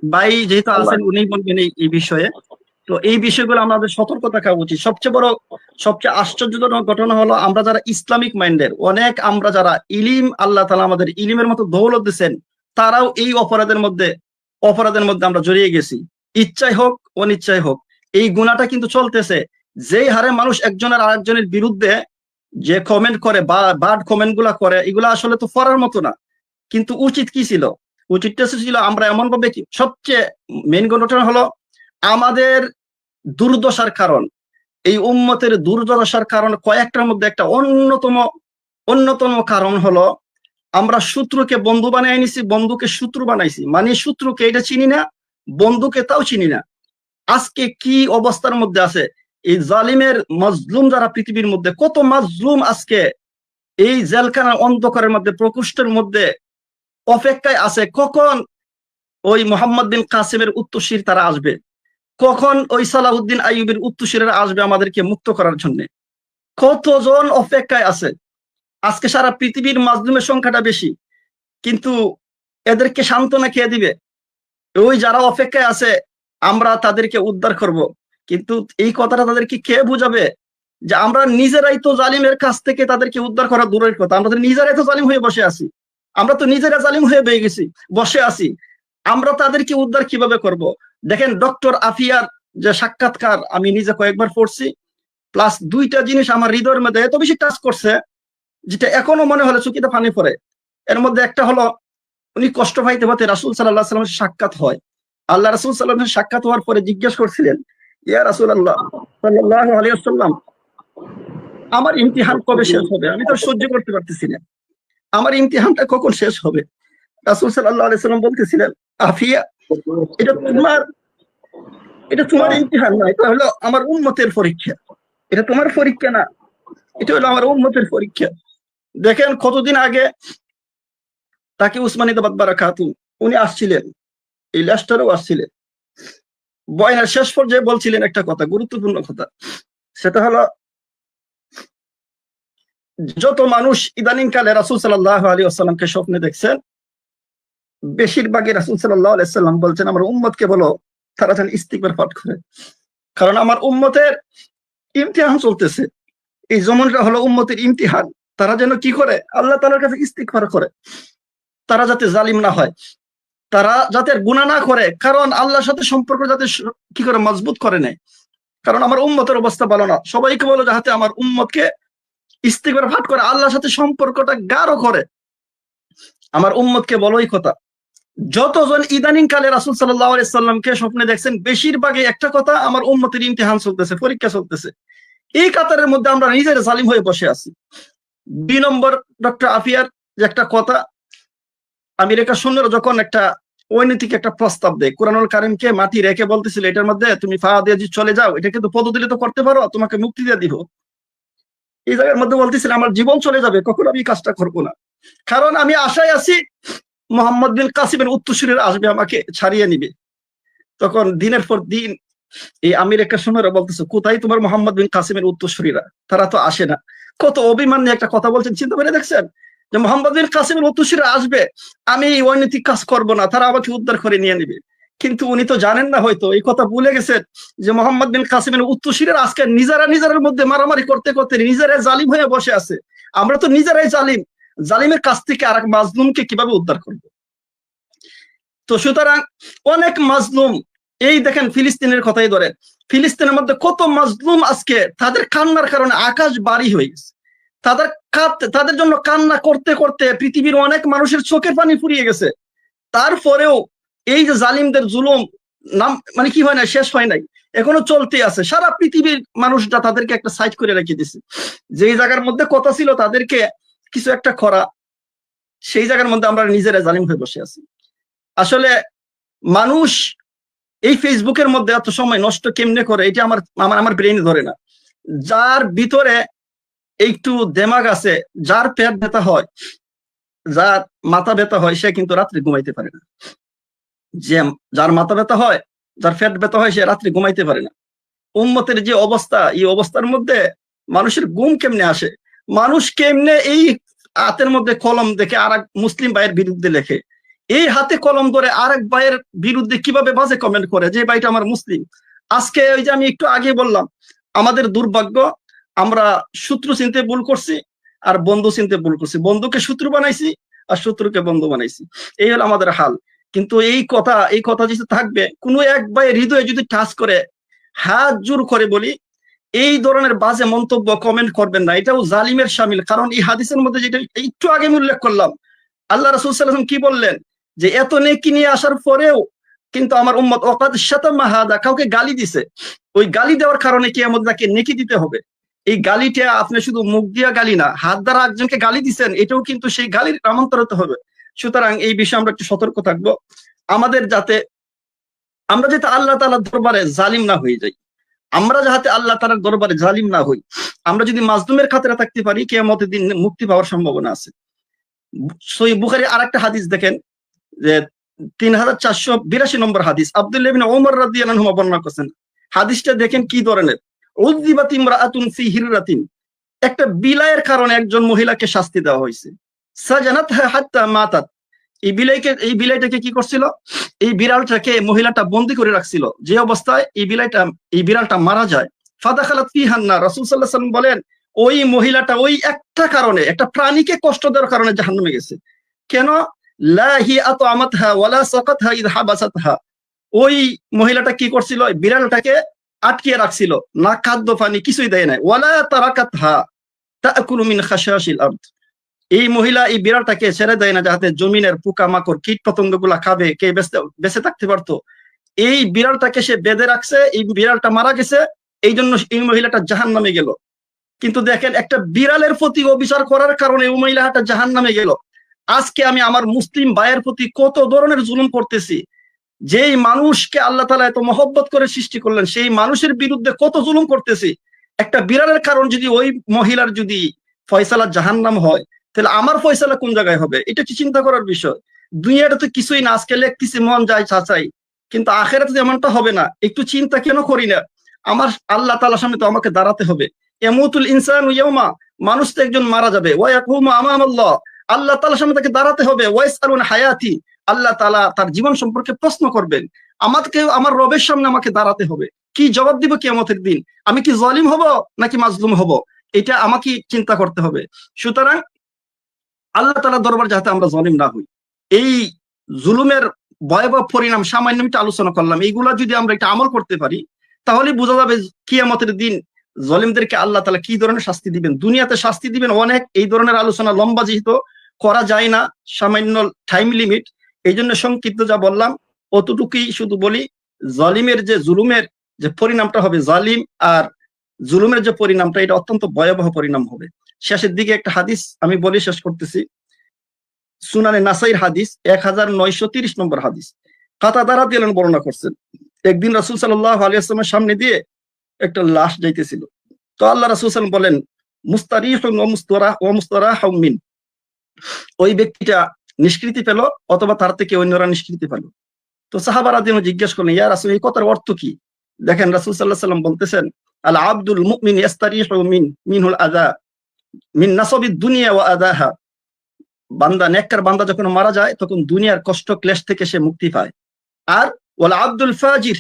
ভাই যেহেতু আছেন উনি বলবেন এই বিষয়ে। তো এই বিষয়গুলো আমাদের সতর্ক থাকা উচিত। সবচেয়ে আশ্চর্যজনক ঘটনা হলো আমরা যারা ইসলামিক মাইন্ডের, অনেক আমরা যারা ইলিম, আল্লাহ তাআলা আমাদের ইলিমের মতো দৌলত দিয়েছেন, তারাও এই অপরাধের মধ্যে আমরা জড়িয়ে গেছি। ইচ্ছাই হোক অনিচ্ছাই হোক এই গুনাহটা কিন্তু চলতেছে। যেই হারে মানুষ একজনের আরেকজনের বিরুদ্ধে যে কমেন্ট করে বা বাড কমেন্ট গুলা করে, এগুলা আসলে তো পড়ার মতো না। কিন্তু উচিত কি ছিল? উচিতটা ছিল আমরা এমন ভাবে, সবচেয়ে মেইন ঘটনা হলো আমাদের দুর্দশার কারণ, এই উম্মতের দুর্দশার কারণ কয়েকটার মধ্যে একটা অন্যতম কারণ হলো আমরা শত্রুকে বন্ধু বানাই নিছি, বন্ধুকে শত্রু বানাইছি। মানে শত্রুকে এটা চিনি না, বন্ধুকে তাও চিনি না। আজকে কি অবস্থার মধ্যে আছে এই জালিমের মাজলুম যারা পৃথিবীর মধ্যে, কত মাজলুম আজকে এই জেলখানার অন্ধকারের মধ্যে প্রকোষ্ঠের মধ্যে অপেক্ষায় আছে কখন ওই মোহাম্মদ বিন কাসেমের উত্তরসূরি তারা আসবে, কখন ওই সালাহুদ্দিন আইয়ুবের উত্তরসূরিরা আসবে আমাদেরকে মুক্ত করার জন্য। কতজন অপেক্ষায় আছে। আজকে সারা পৃথিবীর মাজলুমের সংখ্যাটা বেশি, কিন্তু এদেরকে সান্ত্বনা কে দিবে? ওই যারা অপেক্ষায় আছে আমরা তাদেরকে উদ্ধার করব, কিন্তু এই কথাটা তাদেরকে কে বুঝাবে যে আমরা নিজেরাই তো জালিমের কাছ থেকে তাদেরকে উদ্ধার করা দূরের কথা, আমরা তো নিজেরাই তো জালিম হয়ে বসে আছি, আমরা তো নিজেরা জালিম হয়ে বেয়ে গেছি, বসে আছি, আমরা তাদেরকে উদ্ধার কিভাবে করব? দেখেন ডক্টর আফিয়ার যে সাক্ষাৎকার আমি নিজে কয়েকবার পড়ছি, প্লাস দুইটা জিনিস আমার হৃদয়ের মধ্যে এত বেশি টাচ করছে যেটা এখনো মনে হলে চুকিতে পানি পড়ে। এর মধ্যে একটা হলো, উনি কষ্ট পাইতে পাইতে রাসূল সাল্লাল্লাহু আলাইহি ওয়াসাল্লামের সাক্ষাৎ হয়। আল্লাহ রাসূল সাল্লাল্লাহু আলাইহি ওয়াসাল্লামের সাক্ষাৎ হওয়ার পরে জিজ্ঞেস করছিলেন, ইয়া রাসূলুল্লাহ সাল্লাল্লাহু আলাইহি ওয়াসাল্লাম, আমার ইমতিহান কবে শেষ হবে? আমি তো সহ্য করতে পারতেছি না, আমার ইমতিহানটা কখন শেষ হবে? রাসূল সাল্লাল্লাহু আলাইহি ওয়াসাল্লাম বলতেছিলেন, আফিয়া, এটা তোমার এটা তোমার ইমতিহান না, এটা হলো আমার উম্মতের পরীক্ষা। এটা তোমার পরীক্ষা না, এটা হলো আমার উম্মতের পরীক্ষা। দেখেন কতদিন আগে তাকে উসমানী দাবাত খাতুন উনি আসছিলেন, এই লেস্টারেও আসছিলেন, বয়ানের শেষ পর্যায়ে বলছিলেন একটা কথা, গুরুত্বপূর্ণ কথা, সেটা হলো যত মানুষ ইদানিং কালে রাসূল সাল্লাল্লাহু আলাইহি ওয়াসাল্লামকে স্বপ্নে দেখছেন, বেশিরভাগই রাসূল সাল্লাল্লাহু আলাইহি ওয়াসাল্লাম বলছেন আমার উম্মতকে বলো তারা যেন ইস্তিগফার পাঠ করে, কারণ আমার উম্মতের ইমতিহান চলতেছে। এই জমানটা হলো উম্মতের ইমতিহান, তারা যেন কি করে? আল্লাহ তাআলার কাছে ইস্তিগফার করে, তারা যাতে জালিম না হয়, তারা যাতে গুনাহ না করে, কারণ আল্লাহর সাথে সম্পর্ক যাতে কি করে মজবুত করে নেয়। কারণ আমার উম্মতের অবস্থা ভালো না, সবাইকে বলো যাতে আমার উম্মতকে ইস্তিগফার পাঠ করে, আল্লাহর সাথে সম্পর্কটা গাঢ় করে। আমার উম্মতকে বলো এই কথা। যতজন ইদানিং কালে রাসূল সাল্লাল্লাহু আলাইহি সাল্লামকে স্বপ্নে দেখছেন, বেশিরভাগই একটা কথা, আমার উম্মতের ইমতিহান চলতেছে, পরীক্ষা চলতেছে। এই কাতারের মধ্যে আমরা নিজেরা জালিম হয়ে বসে আছি। ২ নম্বর ডক্টর আফিয়ার যে একটা কথা, আমেরিকা সৈন্যরা যখন একটা অনৈতিক একটা প্রস্তাব দেয়, কোরআনুল কারীমকে মাটি রেখে বলতেছিল এটার মধ্যে তুমি ফা দিয়ে চলে যাও, এটা কিন্তু পদদলিত করতে পারো, তোমাকে মুক্তি দিয়ে দিব। এই জায়গার মধ্যে বলতেছিল আমার জীবন চলে যাবে, কখনো আমি কাজটা করবো না, কারণ আমি আশায় আছি মোহাম্মদ বিন কাসিমের উত্তরসূরিরা আসবে আমাকে ছাড়িয়ে নিবে। তখন দিনের পর দিন এই আমেরিকা সৈন্যরা বলতেছে কোথায় তোমার মোহাম্মদ বিন কাসিমের উত্তরসূরিরা, তারা তো আসে না। কত অভিমান নিয়ে একটা কথা বলছেন, চিন্তা করে দেখছেন যে মোহাম্মদ বিন কাসিমের উত্তরসূরিরা আসবে, আমি এই অনৈতিক কাজ করবো না, তারা আমাকে উদ্ধার করে নিয়ে নিবে। কিন্তু উনি তো জানেন না, হয়তো এই কথা ভুলে গেছেন যে মোহাম্মদ বিন কাসিমের উত্তরসূরিরা আজকে নিজেদের মধ্যে মারামারি করতে করতে নিজেরাই জালিম হয়ে বসে আছে। আমরা তো নিজেরাই জালিম, জালিমের কাছ থেকে আরেক মাজলুমকে কিভাবে উদ্ধার করব? তো সুতরাং অনেক মাজলুম, এই দেখেন ফিলিস্তিনের কথাই ধরেন, ফিলিস্তিনের মধ্যে কত মাজলুম আজকে তাদের কান্নার কারণে আকাশ বাড়ি হয়ে গেছে, তাদের জন্য কান্না করতে করতে পৃথিবীর অনেক মানুষের চোখের পানি ফুরিয়ে গেছে। তারপরেও এই যে জালিমদের জুলুম নাম মানে কি হয় না, শেষ হয় নাই, এখনো চলতে আছে। সারা পৃথিবীর মানুষরা তাদেরকে একটা সাইড করে রেখে দিছে। যেই জায়গার মধ্যে কথা ছিল তাদেরকে কিছু একটা করা, সেই জায়গার মধ্যে আমরা নিজেরা জালিম হয়ে বসে আছি। আসলে মানুষ এই ফেসবুকের মধ্যে এত সময় নষ্ট কেমনে করে, এটা আমার ব্রেইনে ধরে না। যার ভিতরে একটু দেমাগ আছে, যার পেট ব্যথা হয়, যার মাথা ব্যথা হয়, সে কিন্তু রাত্রে ঘুমাইতে পারে না। যার মাথা ব্যথা হয়, যার পেট ব্যথা হয়, সে রাত্রে ঘুমাইতে পারে না। উম্মতের যে অবস্থা, এই অবস্থার মধ্যে মানুষের ঘুম কেমনে আসে? মানুষ কেমনে এই হাতের মধ্যে কলম দেখে আর এক মুসলিম ভাইয়ের বিরুদ্ধে লেখে, এই হাতে কলম ধরে আরেক ভাইয়ের বিরুদ্ধে কিভাবে বাজে কমেন্ট করে যে ভাইটা আমার মুসলিম। আজকে ওই যে আমি একটু আগে বললাম, আমাদের দুর্ভাগ্য, আমরা শত্রু চিনতে ভুল করছি আর বন্ধু চিনতে ভুল করছি, বন্ধুকে শত্রু বানাইছি আর শত্রুকে বন্ধু বানাইছি, এই হলো আমাদের হাল। কিন্তু এই কথা যদি থাকবে, কোনো এক ভাইয়ের হৃদয়ে যদি টাচ করে, হাত জোর করে বলি, এই ধরনের বাজে মন্তব্য কমেন্ট করবেন না, এটাও জালিমের শামিল। কারণ এই হাদিসের মধ্যে যেটা একটু আগে আমি উল্লেখ করলাম, আল্লাহ রাসূল সাল্লাল্লাহু আলাইহি ওয়াসাল্লাম কি বললেন, যে এত নেকি নিয়ে আসার পরেও কিন্তু আমার উম্মত ওয়াকাদ শাতামা হাদা, কাউকে গালি দিছে, ওই গালি দেওয়ার কারণে কিয়ামত তাকে নেকি দিতে হবে। এই গালিটা আপনি শুধু মুখ দিয়া গালি না, হাত দ্বারা একজনকে গালি দিচ্ছেন, এটাও কিন্তু সেই গালির নামান্তরিত হবে। সুতরাং এই বিষয়ে আমরা একটু সতর্ক থাকবো, আমরা যাতে আল্লাহ তাআলার দরবারে জালিম না হয়ে যাই, আমরা যাতে আল্লাহ তাআলার দরবারে জালিম না হই। আমরা যদি মাজলুমের খাতিরে থাকতে পারি, কিয়ামতের দিন মুক্তি পাওয়ার সম্ভাবনা আছে। সহিহ বুখারী আরেকটা হাদিস দেখেন, যে 3482 নম্বর হাদিস, আব্দুল্লাহ ইবনে ওমর রাদিয়াল্লাহু আনহু বর্ণনা করেছেন। হাদিসটা দেখেন কি ধরনের, উযিবাত ইমরাআতুন ফি হিররাতিন, একটা বিলায়ের কারণে একজন মহিলাকে শাস্তি দেওয়া হয়েছে, সাজানাতহা হাত্তা মাতাত, এই বিলাইটাকে কি করছিল, এই বিড়ালটাকে মহিলাটা বন্দি করে রাখছিল। যে অবস্থায় এই বিড়ালটা মারা যায়, ফাদাখালাত ফিহান নার, রাসূল সাল্লাল্লাহু আলাইহি ওয়াসাল্লাম বলেন ওই মহিলাটা ওই একটা কারণে, একটা প্রাণীকে কষ্ট দেওয়ার কারণে জাহান্নামে গেছে। কেন? লা হি আতআমাতহা ওয়ালা সাকাতহা ইয হাবাসাতহা, ওই মহিলাটা কি করছিল, বিড়ালটাকে আটকিয়ে রাখছিল, না খাদ্য পানি কিছুই দেয় নাই। ওয়ালা তারাকাতহা তাকুলু মিন খাশাশিল আরদ, এই মহিলা এই বিড়ালটাকে ছেড়ে দেয় না যাতে জমিনের পোকামাকড় কীট পতঙ্গ গুলা খাবে, কে বেঁচে থাকতে পারতো। এই বিড়ালটাকে সে বেঁধে রাখছে, এই বিড়ালটা মারা গেছে, এই জন্য এই মহিলাটা জাহান্নামে গেল। কিন্তু দেখেন, একটা বিড়ালের প্রতি অবিচার করার কারণে ওই মহিলাটা জাহান্নামে গেল। আজকে আমি আমার মুসলিম ভাইয়ের প্রতি কত ধরনের জুলুম করতেছি। যেই মানুষকে আল্লাহ তাআলা এত মহব্বত করে সৃষ্টি করলেন, সেই মানুষের বিরুদ্ধে কত জুলুম করতেছি। একটা বিড়ালের কারণ যদি ওই মহিলার যদি ফয়সালা জাহান্নাম হয়, তাহলে আমার ফয়সালা কোন জায়গায় হবে? এটা কি চিন্তা করার বিষয়? দুনিয়াটা তো কিছুই না, আজকে লেখতেছি মন যায় চাচাই, কিন্তু আখেরাতে এমনটা হবে না। একটু চিন্তা কেন করি না? আমার আল্লাহ তাআলার সামনে তো আমাকে দাঁড়াতে হবে। ইয়ামুতুল ইনসানু ইয়াউমা, মানুষ তো একজন মারা যাবে। ওয়া ইয়াকুমু আমামাল্লাহ, আল্লাহ তাআলার সামনে তাকে দাঁড়াতে হবে। ওয়া ইয়াসআলুন হায়াতি, আল্লাহ তাআলা তার জীবন সম্পর্কে প্রশ্ন করবেন। আমাকে আমার রবের সামনে আমাকে দাঁড়াতে হবে। কি জবাব দিব কিয়ামতের দিন? আমি কি জালিম হব নাকি মাজলুম হব? এটা আমাকে চিন্তা করতে হবে। সুতরাং আল্লাহ তাআলার দরবার যাতে আমরা জালিম না হই। এই জুলুমের ভয়াবহ পরিণাম সামান্য একটু আলোচনা করলাম, এইগুলা যদি আমরা একটা আমল করতে পারি, তাহলে বোঝা যাবে কিয়ামতের দিন জালিমদেরকে আল্লাহ তাআলা কি ধরনের শাস্তি দিবেন। দুনিয়াতে শাস্তি দিবেন অনেক, এই ধরনের আলোচনা লম্বা যেহেতু করা যায় না, সামান্য টাইম লিমিট, এই জন্য সংক্ষিপ্ত যা বললাম অতটুকুই শুধু বলি। জালিমের যে জুলুমের যে পরিণামটা হবে, জালিম আর জুলুমের যে পরিণামটা, এটা অত্যন্ত ভয়াবহ পরিণাম হবে। শেষের দিকে একটা হাদিস আমি বলে শেষ করতেছি, সুনানে নাসাইর হাদিস 1930 নম্বর হাদিস। কাতাদা রাদিয়াল্লাহু আনহু বর্ণনা করছেন, একদিন রাসূল সাল্লাল্লাহু আলাইহি ওয়াসাল্লামের সামনে দিয়ে একটা লাশ যাইতেছিল। তো আল্লাহ রাসূল সাল্লাল্লাহু আলাইহি ওয়াসাল্লাম বলেন, মুস্তারিহুন ওয়া মুস্তারাহুম মিন, ওই ব্যক্তিটা নিষ্কৃতি পেল অথবা তার থেকে অন্যরা নিষ্কৃতি পেল। তো সাহাবারা যেন জিজ্ঞেস করলেন, ইয়া রাসূল, এই কথার অর্থ কি? দেখেন রাসূল সাল্লাল্লাহু আলাইহি ওয়াসাল্লাম বলতেছেন, আল আবদুল মুমিন ইস্তারিহু মিনহুল আযা মিন নাসাবিদ দুনিয়া ওয়া আযাহা, বান্দা, নেককার বান্দা যখন মারা যায় তখন দুনিয়ার কষ্ট ক্লেশ থেকে সে মুক্তি পায়। আর ওয়াল আবদুল ফাজির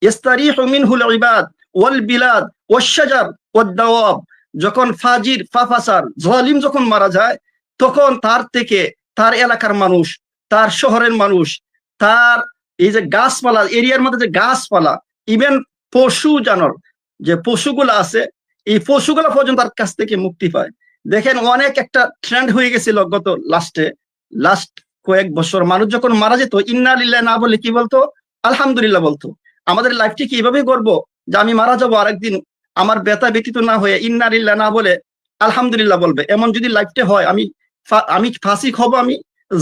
ইস্তারিহু মিনহুল ইবাদ ওয়াল বিলাদ ওয়াশ শাজার ওয়াদ দাওয়াব, যখন ফাজির ফাফাসার জালিম যখন মারা যায়, তখন তার থেকে তার এলাকার মানুষ, তার শহরের মানুষ, তার এই যে গাছপালা, এরিয়ার মধ্যে যে গাছপালা, ইভেন পশু জানোয়ার যে পশুগুলো আছে, এই পশুগুলো পর্যন্ত তার কাছ থেকে মুক্তি পায়। দেখেন অনেক একটা ট্রেন্ড হয়ে গেছিল গত লাস্ট কয়েক বছর, মানুষ যখন মারা যেত ইন্না লিল্লাহি না বলে কি বলতো? আলহামদুলিল্লাহ বলতো। আমাদের লাইফটি কি এইভাবেই করবো যে আমি মারা যাবো আরেকদিন, আমার ব্যথা ব্যতীত না হয়ে ইন্না লিল্লাহি না বলে আলহামদুলিল্লাহ বলবে? এমন যদি লাইফটা হয়, আমি ফাসিক হব, আমি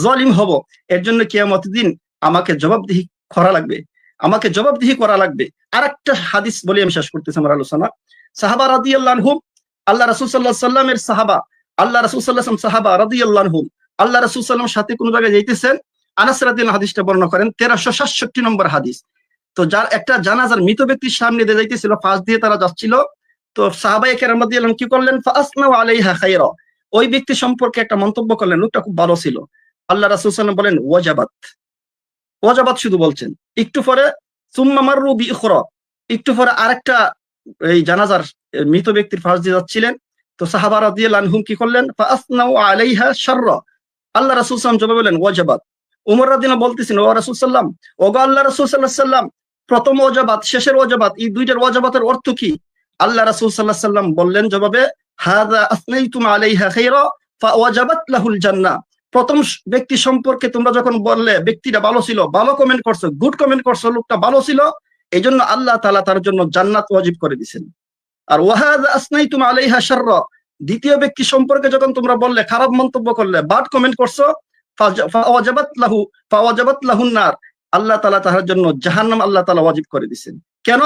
জালিম হব। এর জন্য কিয়ামতের দিন আমাকে জবাবদিহি করা লাগবে। আর একটা হাদিস বলে আমি শেষ করতেছি আমার আলোচনা। সাহাবা রাদিয়াল্লাহু আনহুম, আল্লাহ রাসূল সাল্লাল্লাহু আলাইহি ওয়াসাল্লামের সাহাবা, আল্লাহ রাসূল সাল্লাল্লাহু আলাইহি ওয়াসাল্লাম সাহাবা রাদিয়াল্লাহু আনহুম, আল্লাহ রাসূল সাল্লাল্লাহু আলাইহি ওয়াসাল্লামের সাথে কোন জায়গায় যাইতেছেন, আনাস রাদিয়াল্লাহু হাদিসটা বর্ণনা করেন, 1367 নম্বর হাদিস। তো যার একটা জানাজার মৃত ব্যক্তির সামনে দিয়ে যাইতেছিল, পাশ দিয়ে তারা যাচ্ছিল। তো সাহাবায়ে কেরাম রাদিয়াল্লাহু আনহুম কি করলেন? ফাসনাউ আলাইহা খায়রা, ওই ব্যক্তি সম্পর্কে একটা মন্তব্য করলেন, লোকটা খুব ভালো ছিল। আল্লাহ রাসূল সাল্লাল্লাহু আলাইহি ওয়াসাল্লাম বলেন, ওয়াজাবাত শুধু বলছেন। একটু পরে সুম্মা মাররু বিউখরা, একটু পরে আরেকটা এই জানাজার মৃত ব্যক্তির পাশ দিয়ে যাচ্ছিলেন। তো সাহাবা রাদিয়াল্লাহু আনহুম কি করলেন? ফাসনাউ আলাইহা শাররা, আল্লাহ রাসূল সাল্লাল্লাহু আলাইহি ওয়াসাল্লাম জবাব বলেন ওয়াজাবাত। ওমর রাদিয়াল্লাহু আনহু বলতেছেন, ও রাসূল সাল্লাম, ওগো আল্লাহ রাসূল সাল্লাল্লাহু আলাইহি ওয়াসাল্লাম, প্রথম ওয়াজাবাত শেষের ওয়াজাবাত, এই দুইটার ওয়াজাবাতের অর্থ কি? আল্লাহ রাসূল সাল্লাল্লাহু আলাইহি ওয়াসাল্লাম বললেন জবাবে, হাযা আসনাইতুম আলাইহা খায়রা ফাওয়াজাবাত লাহুল জান্নাহ, প্রথম ব্যক্তি সম্পর্কে তোমরা যখন বললে ব্যক্তিটা ভালো ছিল, ভালো কমেন্ট করছো, গুড কমেন্ট করছো, লোকটা ভালো ছিল, এই জন্য আল্লাহ তাআলা তার জন্য জান্নাত ওয়াজিব করে দিয়েছেন। আর ওয়াহাযা আসনাইতুম আলাইহা শাররা, দ্বিতীয় ব্যক্তি সম্পর্কে যখন তোমরা বললে, খারাপ মন্তব্য করলে, বাড কমেন্ট করছো, ফাওয়াজাবাত লাহুন নার, আল্লাহ তাআলা তার জন্য জাহান্নাম আল্লাহ তাআলা ওয়াজিব করে দিয়েছেন। কেন?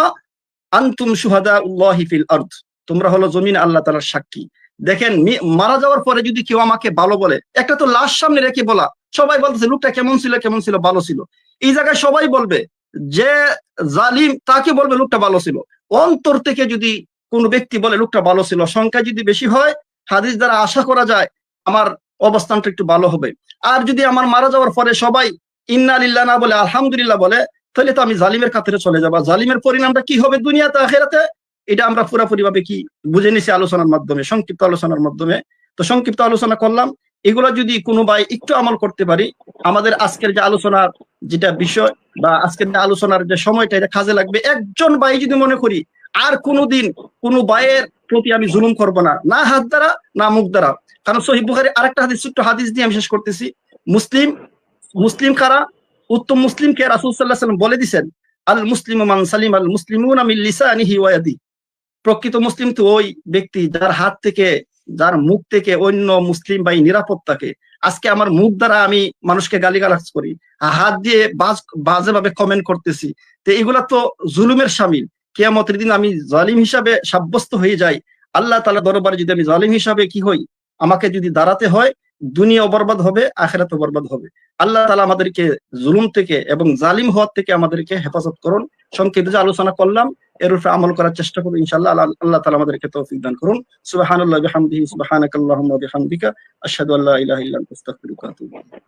আনতুম শুহাদাউল্লাহি ফিল আরদ, তোমরা হলো জমিন আল্লাহ তাআলার সাক্ষী। দেখেন মারা যাওয়ার পরে যদি কেউ আমাকে ভালো বলে, একটা তো লাশ সামনে রেখে বলা, সবাই বলতেছে লোকটা কেমন ছিল, ভালো ছিল, এই জায়গায় সবাই বলবে, যে জালিম তাকে বলবে লোকটা ভালো ছিল। অন্তর থেকে যদি কোন ব্যক্তি বলে লোকটা ভালো ছিল, সংখ্যা যদি বেশি হয়, হাদিস দ্বারা আশা করা যায় আমার অবস্থানটা একটু ভালো হবে। আর যদি আমার মারা যাওয়ার পরে সবাই ইন্না লিল্লাহ না বলে আলহামদুলিল্লাহ বলে, তাহলে তো আমি জালিমের কাতারে চলে যাবো। জালিমের পরিণামটা কি হবে দুনিয়াতে আখিরাতে, এটা আমরা পুরোপুরি ভাবে কি বুঝে নিছি আলোচনার মাধ্যমে, সংক্ষিপ্ত আলোচনার মাধ্যমে। তো সংক্ষিপ্ত আলোচনা করলাম, এগুলো যদি কোনো ভাই একটু আমল করতে পারি, আমাদের আজকের যে আলোচনার যেটা বিষয় বা আজকের যে আলোচনার যে সময়টা, এটা কাজে লাগবে। একজন ভাই যদি মনে করি আর কোনোদিন কোনো ভাইয়ের প্রতি আমি জুলুম করব না, না হাত দ্বারা না মুখ দ্বারা। কারণ সহিহ বুখারী আরেকটা হাদিস, ছোট্ট হাদিস দিয়ে আমি শেষ করতেছি। মুসলিম কারা? উত্তম মুসলিমকে রাসূল সাল্লাল্লাহু আলাইহি ওয়াসাল্লাম বলে দিয়েছেন, আল মুসলিমু মান সালিমা আল মুসলিমুনা মিন লিসানিহি ওয়া ইয়াদিহি। প্রকৃত মুসলিম তো ওই ব্যক্তি যার হাত থেকে, যার মুখ থেকে অন্য মুসলিম ভাই নিরাপদ থাকে। আজকে আমার মুখ দ্বারা আমি মানুষকে গালিগালাজ করি, হাত দিয়ে বাজে ভাবে কমেন্ট করতেছি, তো এগুলা তো জুলুমের শামিল। কিয়ামতের দিন আমি জালিম হিসাবে সাব্যস্ত হয়ে যাই, আল্লাহ তাআলা দরবারে যদি আমি জালিম হিসাবে কি হই, আমাকে যদি দাঁড়াতে হয়, দুনিয়া বরবাদ হবে, আখিরাতও বরবাদ হবে। আল্লাহ তাআলা আমাদেরকে জুলুম থেকে এবং জালিম হওয়ার থেকে আমাদেরকে হেফাজত করুন। সংক্ষিপ্ত যে আলোচনা করলাম এর উপরে আমল করার চেষ্টা করুন ইনশাআল্লাহ। আল্লাহ তাআলা আমাদেরকে তৌফিক দান করুন। সুবহানাল্লাহি ওয়া বিহামদিহি, সুবহানাকাল্লাহুম্মা ওয়া বিহামদিকা, আশহাদু আল্লা ইলাহা ইল্লা আনতা, আস্তাগফিরুকা ওয়া আতুবু ইলাইক।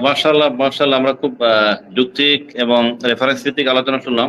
মাশাআল্লাহ, মাশাআল্লাহ, আমরা খুব যুক্তিক এবং রেফারেন্স ভিত্তিক আলোচনা শুনলাম।